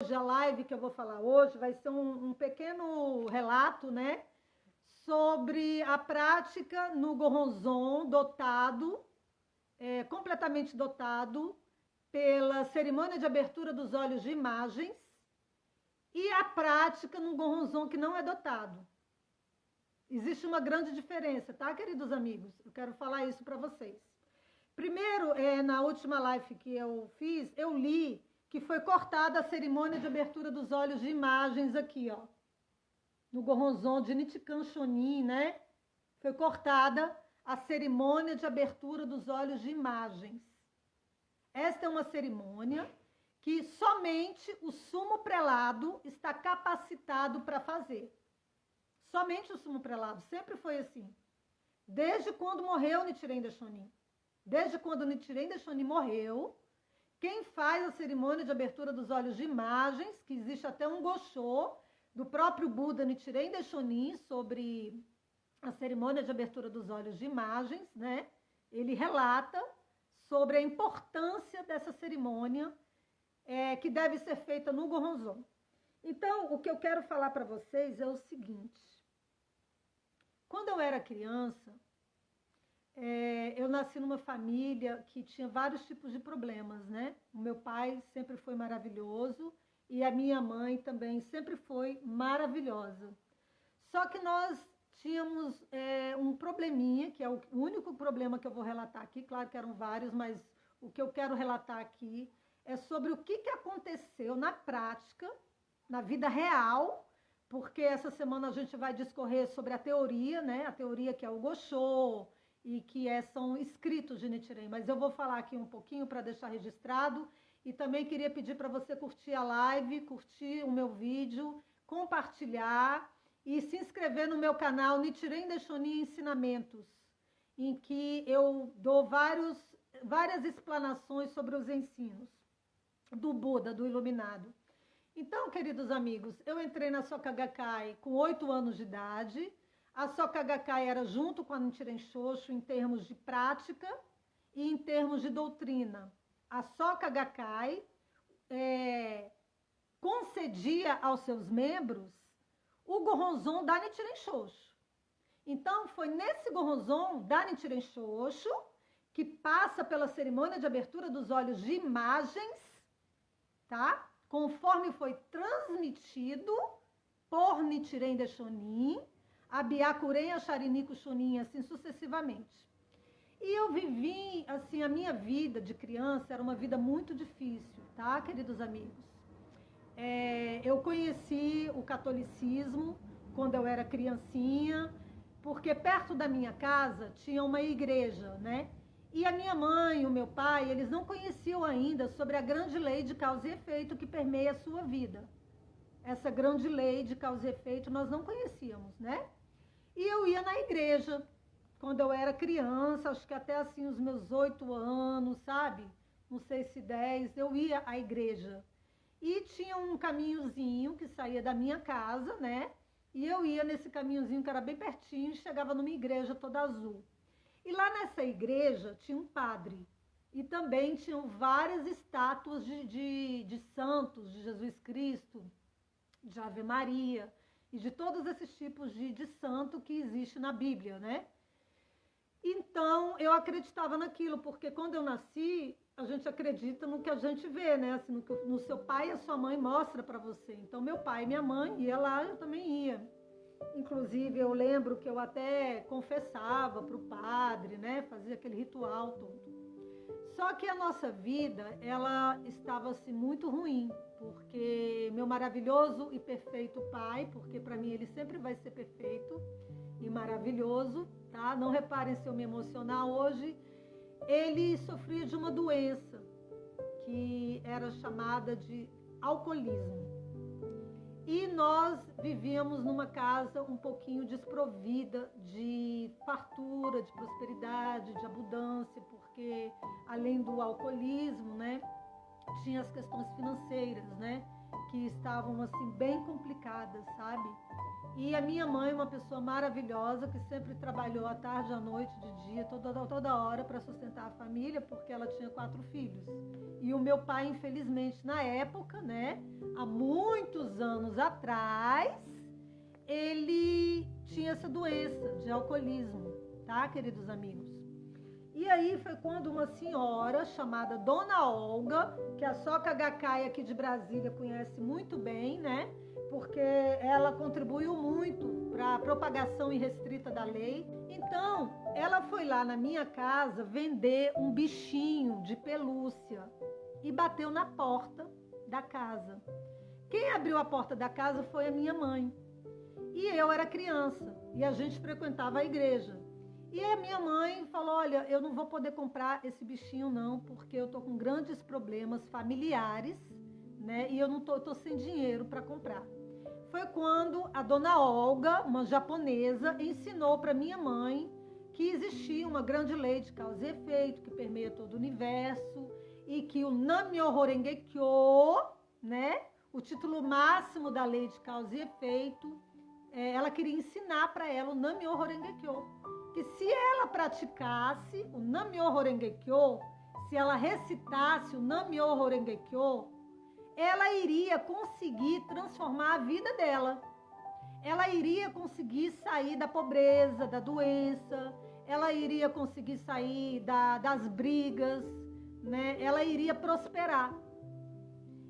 Hoje a live que eu vou falar hoje vai ser um pequeno relato, né, sobre a prática no Goronzon dotado, completamente dotado, pela cerimônia de abertura dos olhos de imagens e a prática no Goronzon que não é dotado. Existe uma grande diferença, tá, queridos amigos? Eu quero falar isso para vocês. Primeiro, na última live que eu fiz, eu li que foi cortada a cerimônia de abertura dos olhos de imagens aqui, ó. No Goronzon de Nichikan Shonin, né? Foi cortada a cerimônia de abertura dos olhos de imagens. Esta é uma cerimônia que somente o sumo prelado está capacitado para fazer. Somente o sumo prelado, sempre foi assim. Desde quando morreu Nichiren Daishonin. Desde quando Nichiren Daishonin morreu, quem faz a cerimônia de abertura dos olhos de imagens, que existe até um Gosho do próprio Buda Nichiren Daishonin sobre a cerimônia de abertura dos olhos de imagens, né? Ele relata sobre a importância dessa cerimônia que deve ser feita no Goronzon. Então, o que eu quero falar para vocês é o seguinte. Quando eu era criança, eu nasci numa família que tinha vários tipos de problemas, né? O meu pai sempre foi maravilhoso e a minha mãe também sempre foi maravilhosa. Só que nós tínhamos um probleminha, que é o único problema que eu vou relatar aqui, claro que eram vários, mas o que eu quero relatar aqui é sobre o que aconteceu na prática, na vida real, porque essa semana a gente vai discorrer sobre a teoria, né? A teoria que é o Gosho, e que são escritos de Nichiren, mas eu vou falar aqui um pouquinho para deixar registrado, e também queria pedir para você curtir a live, curtir o meu vídeo, compartilhar e se inscrever no meu canal Nichiren Daishonin Ensinamentos, em que eu dou várias explanações sobre os ensinos do Buda, do Iluminado. Então, queridos amigos, eu entrei na Soka Gakkai com 8 anos de idade. A Soka Gakkai era junto com a Nichiren Shoshu em termos de prática e em termos de doutrina. A Soka Gakkai concedia aos seus membros o Goronzon da Nichiren Shoshu. Então, foi nesse Goronzon da Nichiren Shoshu que passa pela cerimônia de abertura dos olhos de imagens, tá? Conforme foi transmitido por Nichiren Daishonin, a Byakuren, a Shariniko Shonin, assim sucessivamente. E eu vivi, assim, a minha vida de criança era uma vida muito difícil, tá, queridos amigos? Eu conheci o catolicismo quando eu era criancinha, porque perto da minha casa tinha uma igreja, né? E a minha mãe, o meu pai, eles não conheciam ainda sobre a grande lei de causa e efeito que permeia a sua vida. Essa grande lei de causa e efeito nós não conhecíamos, né? E eu ia na igreja quando eu era criança, acho que até assim os meus 8 anos, sabe? Não sei se 10, eu ia à igreja. E tinha um caminhozinho que saía da minha casa, né? E eu ia nesse caminhozinho que era bem pertinho e chegava numa igreja toda azul. E lá nessa igreja tinha um padre. E também tinham várias estátuas de santos, de Jesus Cristo, de Ave Maria e de todos esses tipos de santo que existe na Bíblia, né? Então, eu acreditava naquilo, porque quando eu nasci, a gente acredita no que a gente vê, né? Assim, no que no seu pai e a sua mãe mostra para você. Então, meu pai e minha mãe ia lá, eu também ia. Inclusive, eu lembro que eu até confessava para o padre, né? Fazia aquele ritual todo. Só que a nossa vida, ela estava assim, muito ruim, porque meu maravilhoso e perfeito pai, porque para mim ele sempre vai ser perfeito e maravilhoso, tá? Não reparem se eu me emocionar hoje, ele sofria de uma doença que era chamada de alcoolismo. E nós vivíamos numa casa um pouquinho desprovida de fartura, de prosperidade, de abundância, porque além do alcoolismo, né, tinha as questões financeiras, né? que estavam assim bem complicadas, sabe? E a minha mãe, uma pessoa maravilhosa, que sempre trabalhou à tarde, à noite, de dia, toda hora para sustentar a família, porque ela tinha 4 filhos. E o meu pai, infelizmente, na época, né, há muitos anos atrás, ele tinha essa doença de alcoolismo, tá, queridos amigos? E aí foi quando uma senhora chamada Dona Olga, que a Soca Gakkai aqui de Brasília conhece muito bem, né? Porque ela contribuiu muito para a propagação irrestrita da lei. Então, ela foi lá na minha casa vender um bichinho de pelúcia e bateu na porta da casa. Quem abriu a porta da casa foi a minha mãe. E eu era criança e a gente frequentava a igreja. E a minha mãe falou, olha, eu não vou poder comprar esse bichinho não, porque eu tô com grandes problemas familiares, né? E eu tô sem dinheiro para comprar. Foi quando a Dona Olga, uma japonesa, ensinou para minha mãe que existia uma grande lei de causa e efeito que permeia todo o universo e que o Nam-myoho Renge Kyo, né? O título máximo da lei de causa e efeito, ela queria ensinar para ela o Nam-myoho Renge Kyo. Que se ela praticasse o Nam-myoho Renge Kyo, se ela recitasse o Nam-myoho Renge Kyo, ela iria conseguir transformar a vida dela. Ela iria conseguir sair da pobreza, da doença, ela iria conseguir sair das brigas, né? Ela iria prosperar.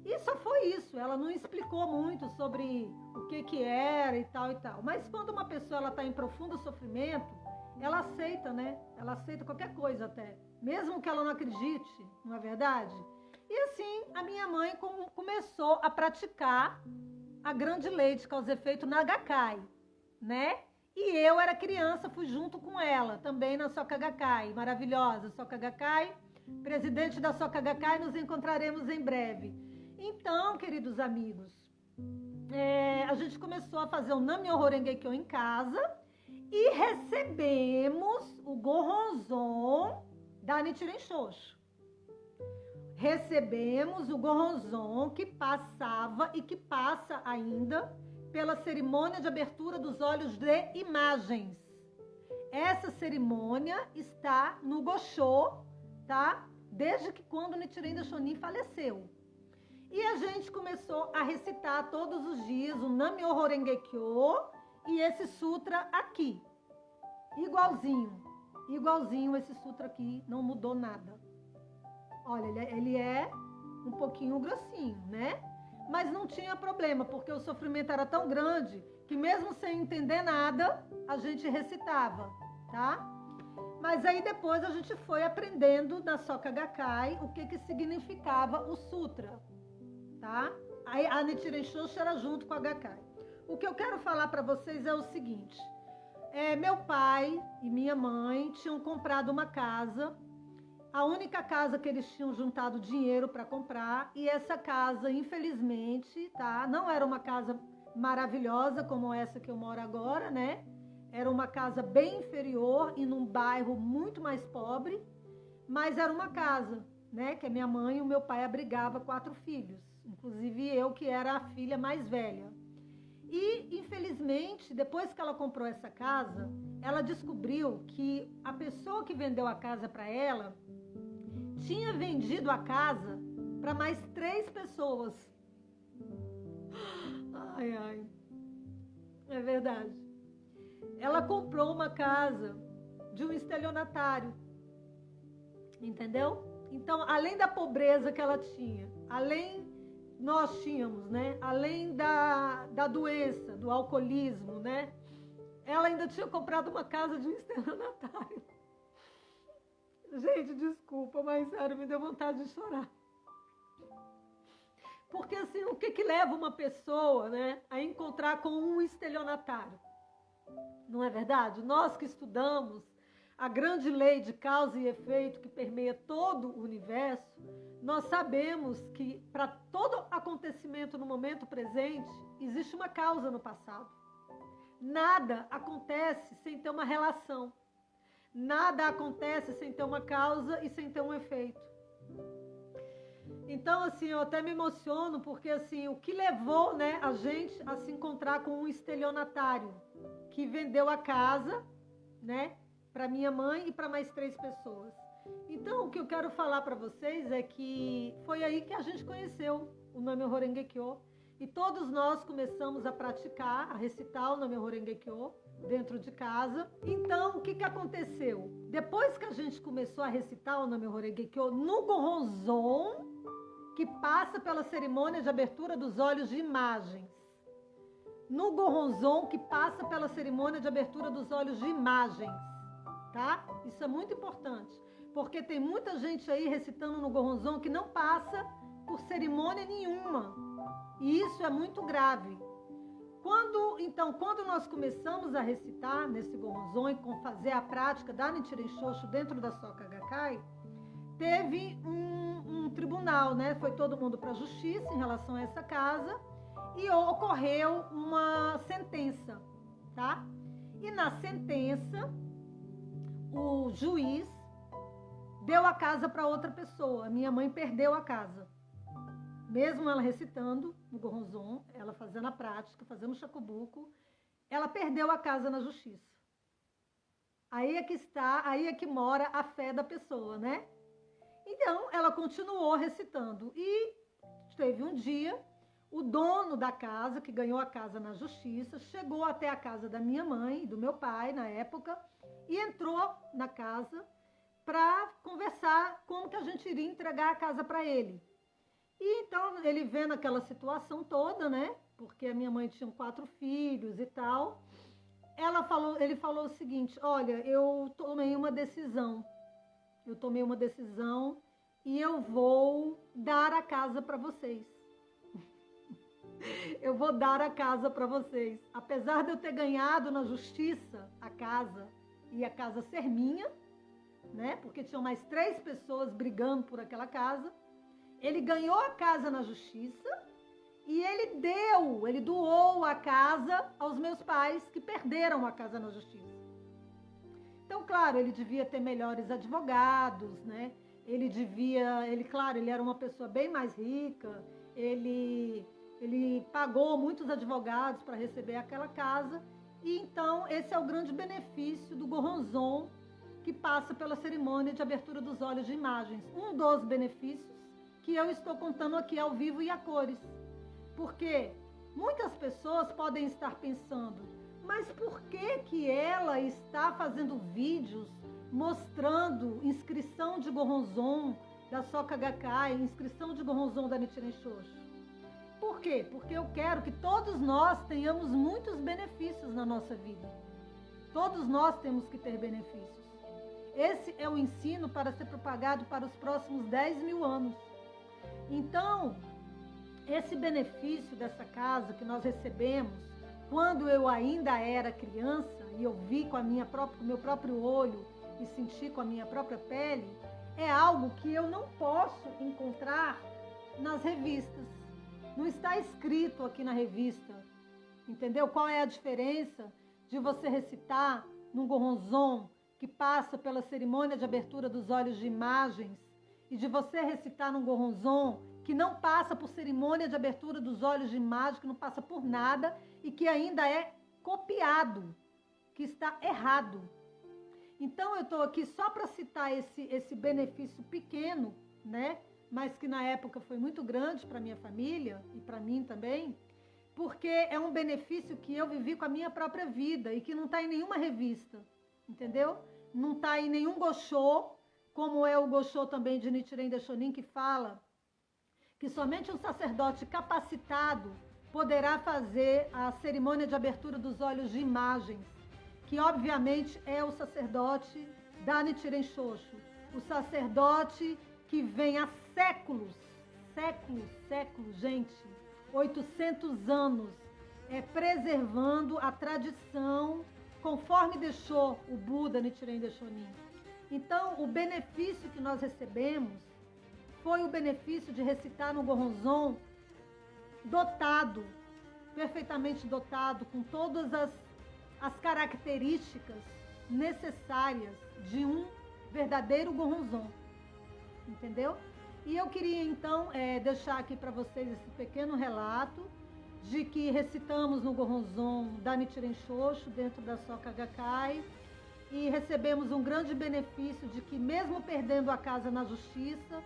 E só foi isso, ela não explicou muito sobre o que era e tal. Mas quando uma pessoa está em profundo sofrimento, ela aceita, né? Ela aceita qualquer coisa até, mesmo que ela não acredite, não é verdade? E assim, a minha mãe começou a praticar a grande lei de causa e efeito na Gakkai, né? E eu era criança, fui junto com ela, também na Soka Gakkai, maravilhosa Soka Gakkai, presidente da Soka Gakkai, nos encontraremos em breve. Então, queridos amigos, a gente começou a fazer o Nam-myoho Renge Kyo em casa, e recebemos o Gohonzon da Nichiren Shoshu. Recebemos o Gohonzon que passava e que passa ainda pela cerimônia de abertura dos olhos de imagens. Essa cerimônia está no Gosho, tá? Desde que quando Nichiren Daishonin faleceu. E a gente começou a recitar todos os dias o Nam-myoho Renge Kyo, e esse sutra aqui, igualzinho esse sutra aqui, não mudou nada. Olha, ele é um pouquinho grossinho, né? Mas não tinha problema, porque o sofrimento era tão grande que mesmo sem entender nada, a gente recitava, tá? Mas aí depois a gente foi aprendendo na Soka Gakkai o que significava o sutra, tá? Aí a Nichiren Shoshu era junto com a Gakkai. O que eu quero falar para vocês é o seguinte, meu pai e minha mãe tinham comprado uma casa, a única casa que eles tinham juntado dinheiro para comprar, e essa casa, infelizmente, tá, não era uma casa maravilhosa como essa que eu moro agora, né? Era uma casa bem inferior e num bairro muito mais pobre, mas era uma casa, né, que a minha mãe e o meu pai abrigava 4 filhos, inclusive eu, que era a filha mais velha. E, infelizmente, depois que ela comprou essa casa, ela descobriu que a pessoa que vendeu a casa para ela tinha vendido a casa para mais 3 pessoas. Ai, ai. É verdade. Ela comprou uma casa de um estelionatário. Entendeu? Então, além da pobreza que ela tinha, nós tínhamos, né? Além da doença, do alcoolismo, né? Ela ainda tinha comprado uma casa de um estelionatário. Gente, desculpa, mas sério, me deu vontade de chorar. Porque assim, o que leva uma pessoa, né, a encontrar com um estelionatário? Não é verdade? Nós que estudamos a grande lei de causa e efeito que permeia todo o universo, nós sabemos que para todo acontecimento no momento presente, existe uma causa no passado. Nada acontece sem ter uma relação. Nada acontece sem ter uma causa e sem ter um efeito. Então, assim, eu até me emociono, porque, assim, o que levou, né, a gente a se encontrar com um estelionatário que vendeu a casa, né, para minha mãe e para mais 3 pessoas. Então, o que eu quero falar para vocês é que foi aí que a gente conheceu o Nam-myoho Renge Kyo, e todos nós começamos a praticar, a recitar o Nam-myoho Renge Kyo dentro de casa. Então, o que aconteceu? Depois que a gente começou a recitar o Nam-myoho Renge Kyo no Gohonzon, que passa pela cerimônia de abertura dos olhos de imagens. No Gohonzon, que passa pela cerimônia de abertura dos olhos de imagens, tá? Isso é muito importante, porque tem muita gente aí recitando no Gohonzon que não passa por cerimônia nenhuma, e isso é muito grave. Quando nós começamos a recitar nesse Gohonzon e fazer a prática da Nichiren Shoshu dentro da Soka Gakkai, teve um tribunal, né? Foi todo mundo para a justiça em relação a essa casa e ocorreu uma sentença, tá? E na sentença, o juiz deu a casa para outra pessoa. A minha mãe perdeu a casa. Mesmo ela recitando no Gohonzon, ela fazendo a prática, fazendo o shakubuku, ela perdeu a casa na justiça. Aí é que mora a fé da pessoa, né? Então, ela continuou recitando e teve um dia, o dono da casa, que ganhou a casa na justiça, chegou até a casa da minha mãe e do meu pai, na época, e entrou na casa para conversar como que a gente iria entregar a casa para ele. E então, ele vendo aquela situação toda, né, porque a minha mãe tinha 4 filhos e tal, ele falou o seguinte: olha, eu tomei uma decisão e eu vou dar a casa para vocês. Eu vou dar a casa para vocês. Apesar de eu ter ganhado na justiça a casa e a casa ser minha, né? Porque tinham mais 3 pessoas brigando por aquela casa. Ele ganhou a casa na justiça e ele doou a casa aos meus pais que perderam a casa na justiça. Então, claro, ele devia ter melhores advogados, né? Ele era uma pessoa bem mais rica, ele pagou muitos advogados para receber aquela casa, e então esse é o grande benefício do Gohonzon, que passa pela cerimônia de abertura dos olhos de imagens. Um dos benefícios que eu estou contando aqui ao vivo e a cores. Porque muitas pessoas podem estar pensando: mas por que ela está fazendo vídeos mostrando inscrição de Gohonzon da Soka Gakkai, inscrição de Gohonzon da Nichiren Shoshu? Por quê? Porque eu quero que todos nós tenhamos muitos benefícios na nossa vida. Todos nós temos que ter benefícios. Esse é o ensino para ser propagado para os próximos 10.000 anos. Então, esse benefício dessa casa que nós recebemos, quando eu ainda era criança e eu vi com o meu próprio olho e senti com a minha própria pele, é algo que eu não posso encontrar nas revistas. Não está escrito aqui na revista, entendeu? Qual é a diferença de você recitar num Gohonzon que passa pela cerimônia de abertura dos olhos de imagens e de você recitar num Gohonzon que não passa por cerimônia de abertura dos olhos de imagem, que não passa por nada e que ainda é copiado, que está errado. Então, eu estou aqui só para citar esse benefício pequeno, né? Mas que na época foi muito grande para minha família e para mim também, porque é um benefício que eu vivi com a minha própria vida e que não está em nenhuma revista, entendeu? Não está em nenhum Gosho, como é o Gosho também de Nichiren Daishonin, que fala que somente um sacerdote capacitado poderá fazer a cerimônia de abertura dos olhos de imagens, que obviamente é o sacerdote da Nichiren Shoshu, o sacerdote que vem há séculos, gente, 800 anos, preservando a tradição conforme deixou o Buda Nichiren Daishonin. Então, o benefício que nós recebemos foi o benefício de recitar no Gohonzon dotado, perfeitamente dotado, com todas as características necessárias de um verdadeiro Gohonzon, entendeu? E eu queria, então, deixar aqui para vocês esse pequeno relato de que recitamos no Goronzon da Nichiren Shoshu, dentro da Soka Gakkai, e recebemos um grande benefício de que, mesmo perdendo a casa na justiça,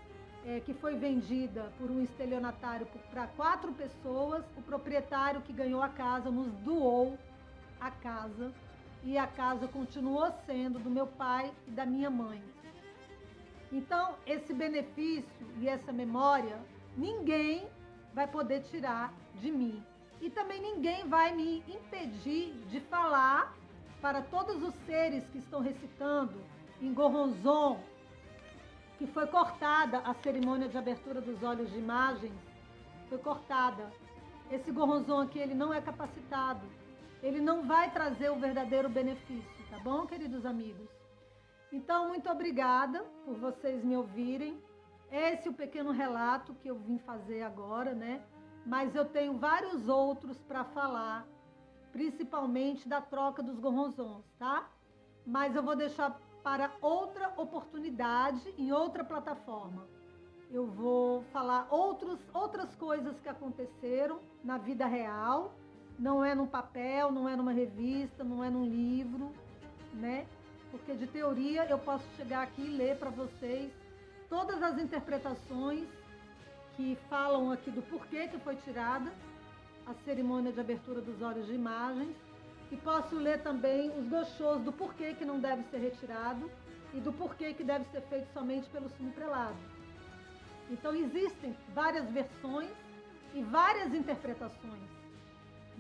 que foi vendida por um estelionatário para 4 pessoas, o proprietário que ganhou a casa nos doou a casa, e a casa continuou sendo do meu pai e da minha mãe. Então, esse benefício e essa memória, ninguém vai poder tirar de mim. E também ninguém vai me impedir de falar para todos os seres que estão recitando em Goronzon, que foi cortada a cerimônia de abertura dos olhos de imagens, foi cortada. Esse Goronzon aqui, ele não é capacitado, ele não vai trazer o verdadeiro benefício, tá bom, queridos amigos? Então, muito obrigada por vocês me ouvirem. Esse é o pequeno relato que eu vim fazer agora, né? Mas eu tenho vários outros para falar, principalmente da troca dos Goronzons, tá? Mas eu vou deixar para outra oportunidade, em outra plataforma. Eu vou falar outras coisas que aconteceram na vida real, não é num papel, não é numa revista, não é num livro, né? Porque de teoria eu posso chegar aqui e ler para vocês todas as interpretações que falam aqui do porquê que foi tirada a cerimônia de abertura dos olhos de imagens, e posso ler também os goshos do porquê que não deve ser retirado e do porquê que deve ser feito somente pelo sumo prelado. Então existem várias versões e várias interpretações,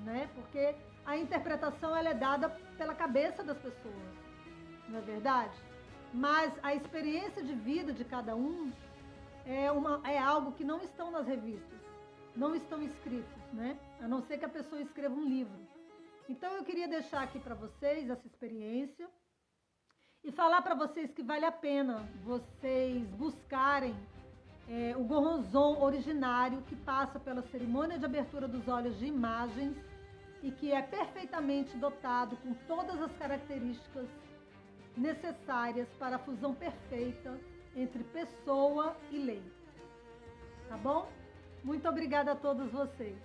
né? Porque a interpretação ela é dada pela cabeça das pessoas, não é verdade? Mas a experiência de vida de cada um é algo que não estão nas revistas, não estão escritos, né? A não ser que a pessoa escreva um livro. Então eu queria deixar aqui para vocês essa experiência e falar para vocês que vale a pena vocês buscarem o Goronzon originário, que passa pela cerimônia de abertura dos olhos de imagens e que é perfeitamente dotado com todas as características necessárias para a fusão perfeita entre pessoa e lei. Tá bom? Muito obrigada a todos vocês.